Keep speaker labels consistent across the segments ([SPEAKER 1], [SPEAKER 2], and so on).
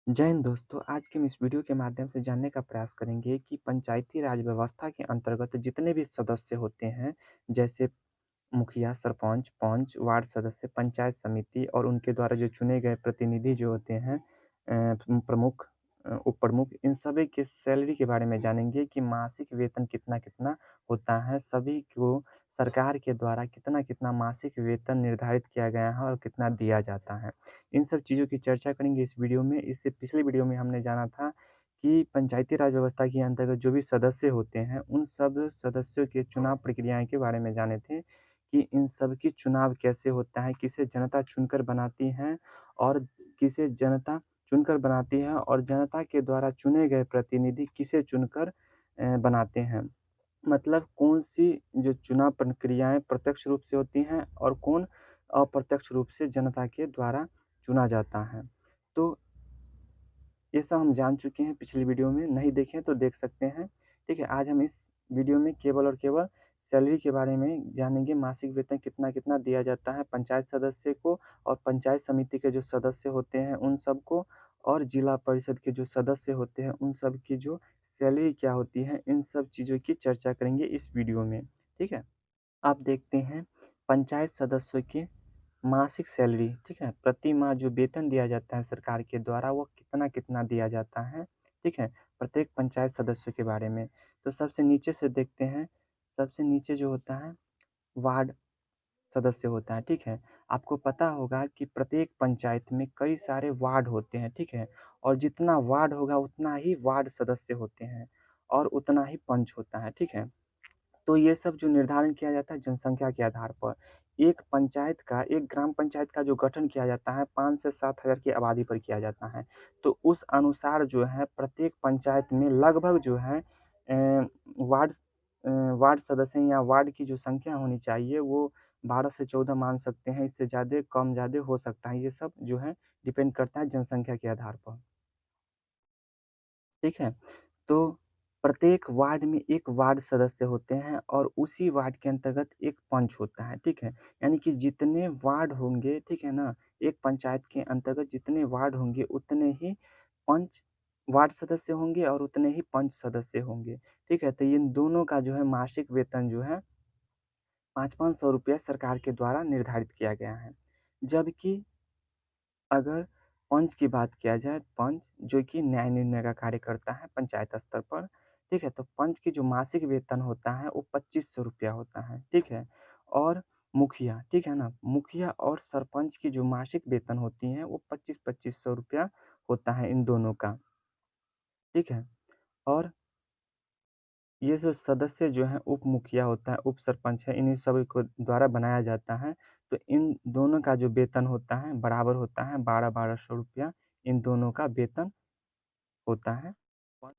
[SPEAKER 1] जय हिंद दोस्तों, आज के हम इस वीडियो के माध्यम से जानने का प्रयास करेंगे कि पंचायती राज व्यवस्था के अंतर्गत जितने भी सदस्य होते हैं, जैसे मुखिया, सरपंच, पंच, वार्ड सदस्य, पंचायत समिति और उनके द्वारा जो चुने गए प्रतिनिधि जो होते हैं प्रमुख, उप प्रमुख, इन सभी के सैलरी के बारे में जानेंगे कि मासिक वेतन कितना-कितना होता है। सभी को सरकार के द्वारा कितना-कितना मासिक वेतन निर्धारित किया गया है और कितना दिया जाता है। इन सब चीज़ों की चर्चा करेंगे इस वीडियो में। इससे पिछले वीडियो में हमने जाना था कि पंचायती राज व्यवस्था के अंतर्गत जो भी सदस्य होते हैं, उन सब सदस्यों के चुनाव प्रक्रियाएँ के बारे में जाने थे कि इन सब की चुनाव कैसे होता है, किसे जनता चुनकर बनाती है और किसे जनता चुनकर बनाती है और जनता के द्वारा चुने गए प्रतिनिधि किसे चुनकर बनाते हैं। मतलब कौन-सी जो चुनाव प्रक्रियाएँ प्रत्यक्ष रूप से होती हैं और कौन अप्रत्यक्ष रूप से जनता के द्वारा चुना जाता है। तो ये सब हम जान चुके हैं पिछली वीडियो में, नहीं देखे तो देख सकते हैं। ठीक है? आज हम इस वीडियो में केवल और केवल सैलरी के बारे में जानेंगे, मासिक वेतन कितना-कितना दिया जाता है पंचायत सदस्य को और पंचायत समिति के जो सदस्य होते हैं उन सबको और जिला परिषद के जो सदस्य होते हैं उन सब की जो सैलरी क्या होती है, इन सब चीज़ों की चर्चा करेंगे इस वीडियो में। ठीक है? आप देखते हैं पंचायत सदस्यों की मासिक सैलरी, ठीक है? प्रति माह जो वेतन दिया जाता है सरकार के द्वारा वो कितना-कितना दिया जाता है, ठीक है? प्रत्येक पंचायत सदस्यों के बारे में। तो सबसे नीचे से देखते हैं, सबसे नीचे जो होता है वार्ड सदस्य होता है, ठीक है? आपको पता होगा कि प्रत्येक पंचायत में कई सारे वार्ड होते हैं, ठीक है? और जितना वार्ड होगा उतना ही वार्ड सदस्य होते हैं और उतना ही पंच होता है, ठीक है? तो ये सब जो निर्धारण किया जाता है जनसंख्या के आधार पर। एक ग्राम पंचायत का जो गठन किया जाता है 5 से 7 हज़ार की आबादी पर किया जाता है। तो उस अनुसार जो है प्रत्येक पंचायत में लगभग जो है वार्ड वार्ड सदस्य या वार्ड की जो संख्या होनी चाहिए वो 12 से 14 मान सकते हैं, इससे ज़्यादा कम ज़्यादा हो सकता है। ये सब जो है डिपेंड करता है जनसंख्या के आधार पर। ठीक है? तो प्रत्येक वार्ड में 1 वार्ड सदस्य होते हैं और उसी वार्ड के अंतर्गत 1 पंच होता है, ठीक है? यानी कि जितने वार्ड होंगे, ठीक है ना? एक पंचायत के अंतर्गत जितने वार्ड होंगे, उतने ही पंच वार्ड सदस्य होंगे और उतने ही पंच सदस्य होंगे, ठीक है? तो इन दोनों का जो है मासिक वेतन जो है 5-5 सौ रुपया सरकार के द्वारा निर्धारित किया गया है। जबकि अगर पंच की बात किया जाए, पंच जो कि न्याय निर्णय का कार्य करता है पंचायत स्तर पर, ठीक है? तो पंच की जो मासिक वेतन होता है वो 2500 रुपया होता है, ठीक है? और मुखिया, ठीक है ना? मुखिया और सरपंच की जो मासिक वेतन होती है वो 25-25 सौ रुपया होता है इन दोनों का, ठीक है? और ये जो सदस्य जो हैं उप मुखिया होता है, उप सरपंच है, इन्हीं सभी को द्वारा बनाया जाता है। तो इन दोनों का जो वेतन होता है बराबर होता है 12-12 सौ रुपया इन दोनों का वेतन होता है।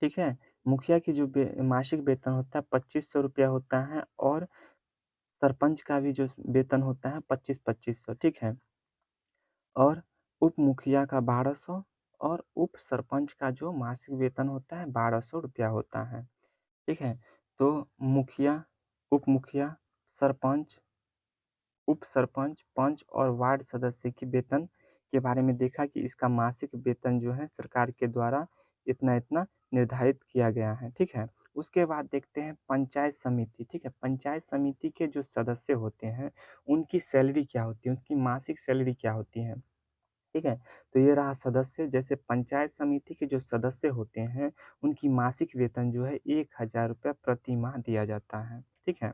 [SPEAKER 1] ठीक है? मुखिया की जो मासिक वेतन होता है 2500 रुपया होता है और सरपंच का भी जो वेतन होता है 25-25 सौ, ठीक है? और उप मुखिया का 1200 और उप सरपंच का जो मासिक वेतन होता है 1200 रुपया होता है। ठीक है? तो मुखिया, उप मुखिया, सरपंच, उप सरपंच, पंच और वार्ड सदस्य की वेतन के बारे में देखा कि इसका मासिक वेतन जो है सरकार के द्वारा इतना-इतना निर्धारित किया गया है, ठीक है? उसके बाद देखते हैं पंचायत समिति, ठीक है? पंचायत समिति के जो सदस्य होते हैं, उनकी सैलरी क्या होती है? उनकी मासिक सैलरी क्या होती है? ठीक है? तो ये रहा सदस्य, जैसे पंचायत समिति के जो सदस्य होते हैं, उनकी मासिक वेतन जो है ₹1000 प्रति माह दिया जाता है, ठीक है?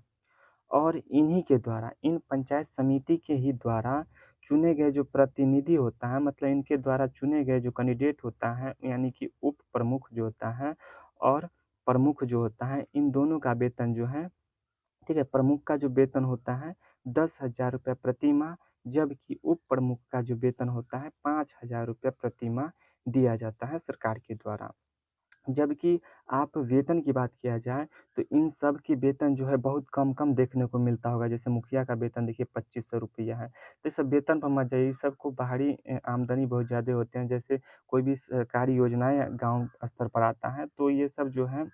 [SPEAKER 1] और इन्हीं के द्वारा, इन पंचायत समिति के ही द्वारा चुने गए जो प्रतिनिधि होता है, मतलब इनके द्वारा चुने गए जो कैंडिडेट होता है, यानी कि उप प्रमुख जो होता है और प्रमुख जो होता है, इन दोनों का वेतन जो है, ठीक है? प्रमुख का जो वेतन होता है ₹10,000 प्रति माह, जबकि उप प्रमुख का जो वेतन होता है ₹5000 प्रति माह दिया जाता है सरकार के द्वारा। जबकि आप वेतन की बात किया जाए, तो इन सब की वेतन जो है बहुत कम-कम देखने को मिलता होगा। जैसे मुखिया का वेतन देखिए 2500 रुपया है। तो ये सब वेतन पर मत जाइए, इस सबको बाहरी आमदनी बहुत ज़्यादा होते हैं। जैसे कोई भी सरकारी योजनाएँ गाँव स्तर पर आता है, तो ये सब जो है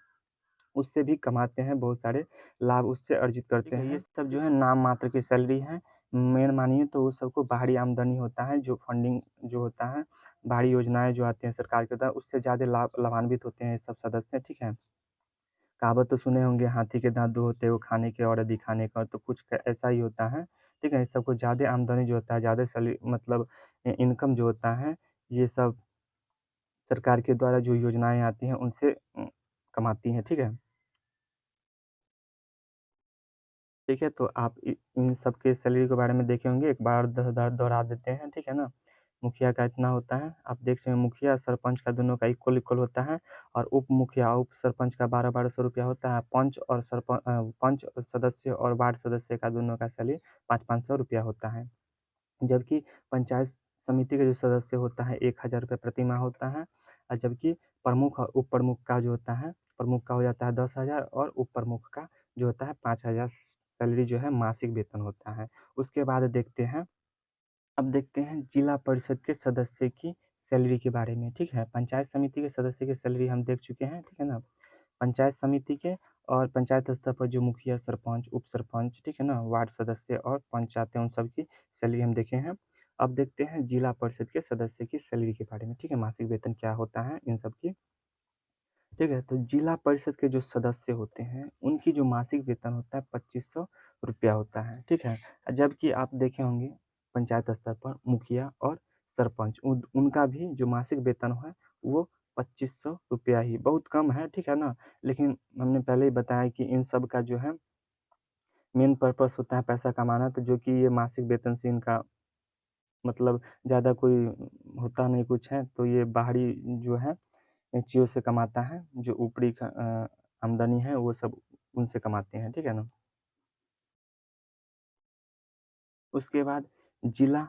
[SPEAKER 1] उससे भी कमाते हैं, बहुत सारे लाभ उससे अर्जित
[SPEAKER 2] ठीक
[SPEAKER 1] करते
[SPEAKER 2] है,
[SPEAKER 1] हैं।
[SPEAKER 2] ये
[SPEAKER 1] ये सब जो है नाम मात्र की सैलरी है, मेन मानिए तो वो सबको बाहरी आमदनी होता है, जो फंडिंग जो होता है, बाहरी योजनाएँ जो आती हैं सरकार की तरफ, उससे ज़्यादा लाभान्वित होते हैं ये सब सदस्य, ठीक है। कहावत तो सुने होंगे, हाथी के दाँत 2 होते हैं, वो खाने के और दिखाने का, तो कुछ ऐसा ही होता है, ठीक है। सबको ज़्यादा आमदनी जो होता है, ज़्यादा मतलब इनकम जो होता है, ये सब सरकार के द्वारा जो योजनाएँ आती हैं, उनसे कमाती हैं, ठीक है। ठीक है, तो आप इन सब के सैलरी के बारे में देखे होंगे, एक बार दोहरा देते हैं, ठीक है ना? मुखिया का इतना होता है, आप देख सकते हैं मुखिया, सरपंच का दोनों का इक्वल-इक्वल होता है और उप मुखिया, उप सरपंच का 12-1200 रुपया होता है, पंच सदस्य और वार्ड सदस्य का दोनों का सैलरी 5-500 रुपया होता है। जबकि पंचायत समिति का जो सदस्य होता है 1000 रुपये प्रति माह होता है और जबकि प्रमुख और उप प्रमुख का जो होता है, प्रमुख का हो जाता है 10,000 और उप प्रमुख का जो होता है 5,000 सैलरी जो है मासिक वेतन होता है। उसके बाद देखते हैं, अब देखते हैं जिला परिषद के सदस्य की सैलरी के बारे में, ठीक है? पंचायत समिति के सदस्य की सैलरी हम देख चुके हैं, ठीक है ना? पंचायत समिति के और पंचायत स्तर पर जो मुखिया, सरपंच, उप सरपंच, ठीक है ना? वार्ड सदस्य और पंच आते हैं, उन सब की सैलरी हम देखे हैं। अब देखते हैं जिला परिषद के सदस्य की सैलरी के बारे में, ठीक है? मासिक वेतन क्या होता है इन सब की, ठीक है? तो जिला परिषद के जो सदस्य होते हैं, उनकी जो मासिक वेतन होता है 2500 रुपया होता है, ठीक है? जबकि आप देखे होंगे पंचायत स्तर पर मुखिया और सरपंच उनका भी जो मासिक वेतन है, वो 2500 रुपया ही, बहुत कम है, ठीक है ना? लेकिन हमने पहले ही बताया कि इन सब का जो है मेन पर्पस होता है पैसा कमाना, तो जो कि ये मासिक वेतन से इनका मतलब ज़्यादा कोई होता नहीं कुछ है, तो ये बाहरी जो है चीज़ों से कमाता है, जो ऊपरी आमदनी है वो सब उनसे कमाते हैं, ठीक है ना? उसके बाद जिला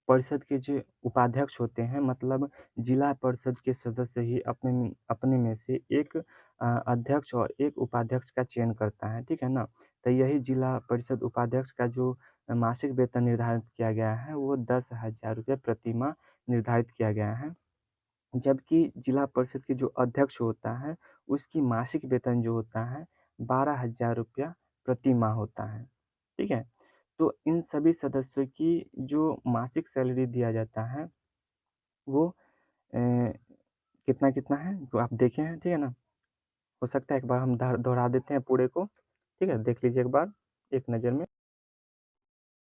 [SPEAKER 1] परिषद के जो उपाध्यक्ष होते हैं, मतलब जिला परिषद के सदस्य ही अपने अपने में से एक अध्यक्ष और एक उपाध्यक्ष का चयन करता है, ठीक है ना? तो यही जिला परिषद उपाध्यक्ष का जो मासिक वेतन निर्धारित किया गया है, वो 10,000 रुपये प्रति माह निर्धारित किया गया है। जबकि जिला परिषद के जो अध्यक्ष होता है, उसकी मासिक वेतन जो होता है 12,000 रुपया प्रति माह होता है, ठीक है? तो इन सभी सदस्यों की जो मासिक सैलरी दिया जाता है, वो अ, कितना-कितना है, जो आप देखे हैं, ठीक है ना? हो सकता है एक बार हम दोहरा देते हैं पूरे को, ठीक है? देख लीजिए एक बार, एक नज़र में,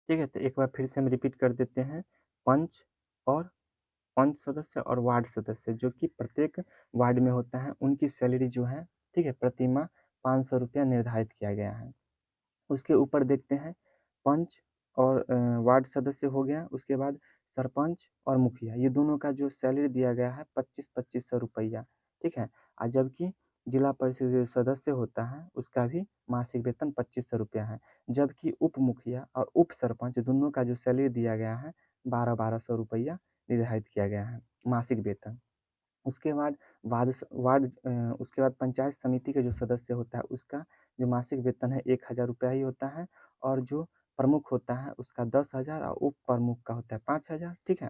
[SPEAKER 1] ठीक है? तो एक बार फिर से हम रिपीट कर देते हैं, पंच और पंच सदस्य और वार्ड सदस्य जो कि प्रत्येक वार्ड में होता है, उनकी सैलरी जो है, ठीक है, प्रति माह 500 रुपया निर्धारित किया गया है। उसके ऊपर देखते हैं पंच और वार्ड सदस्य हो गया, उसके बाद सरपंच और मुखिया, ये दोनों का जो सैलरी दिया गया है 25-25 सौ रुपया, ठीक है? जबकि जिला परिषद जो सदस्य होता है, उसका भी मासिक वेतन 2500 रुपया है। जबकि उप मुखिया और उप सरपंच दोनों का जो सैलरी दिया गया है 12-12 सौ रुपया निर्धारित किया गया है, मासिक वेतन। उसके बाद उसके बाद पंचायत समिति के जो सदस्य होता है, उसका जो मासिक वेतन है 1000 रुपया ही होता है और जो प्रमुख होता है, उसका 10,000 और उप प्रमुख का होता है 5,000, ठीक है?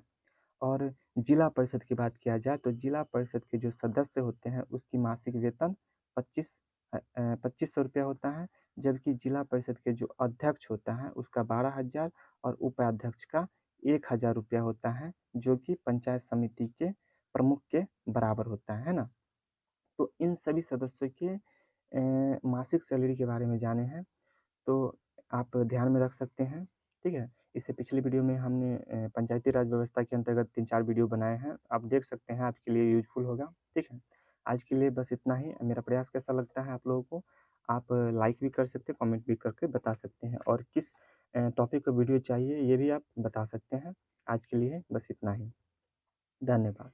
[SPEAKER 1] और जिला परिषद की बात किया जाए, तो जिला परिषद के जो सदस्य होते हैं, उसकी मासिक वेतन 2500 रुपया होता है, जबकि जिला परिषद के जो अध्यक्ष होता है, उसका 12,000 और उपाध्यक्ष का 1,000 रुपया होता है, जो कि पंचायत समिति के प्रमुख के बराबर होता है ना? तो इन सभी सदस्यों के मासिक सैलरी के बारे में जाने हैं, तो आप ध्यान में रख सकते हैं, ठीक है? इससे पिछली वीडियो में हमने पंचायती राज व्यवस्था के अंतर्गत 3-4 वीडियो बनाए हैं, आप देख सकते हैं, आपके लिए यूज़फुल होगा, ठीक है? आज के लिए बस इतना ही, मेरा प्रयास कैसा लगता है आप लोगों को, आप लाइक भी कर सकते हैं, कमेंट भी करके बता सकते हैं और किस टॉपिक पे वीडियो चाहिए, ये भी आप बता सकते हैं। आज के लिए बस इतना ही, धन्यवाद।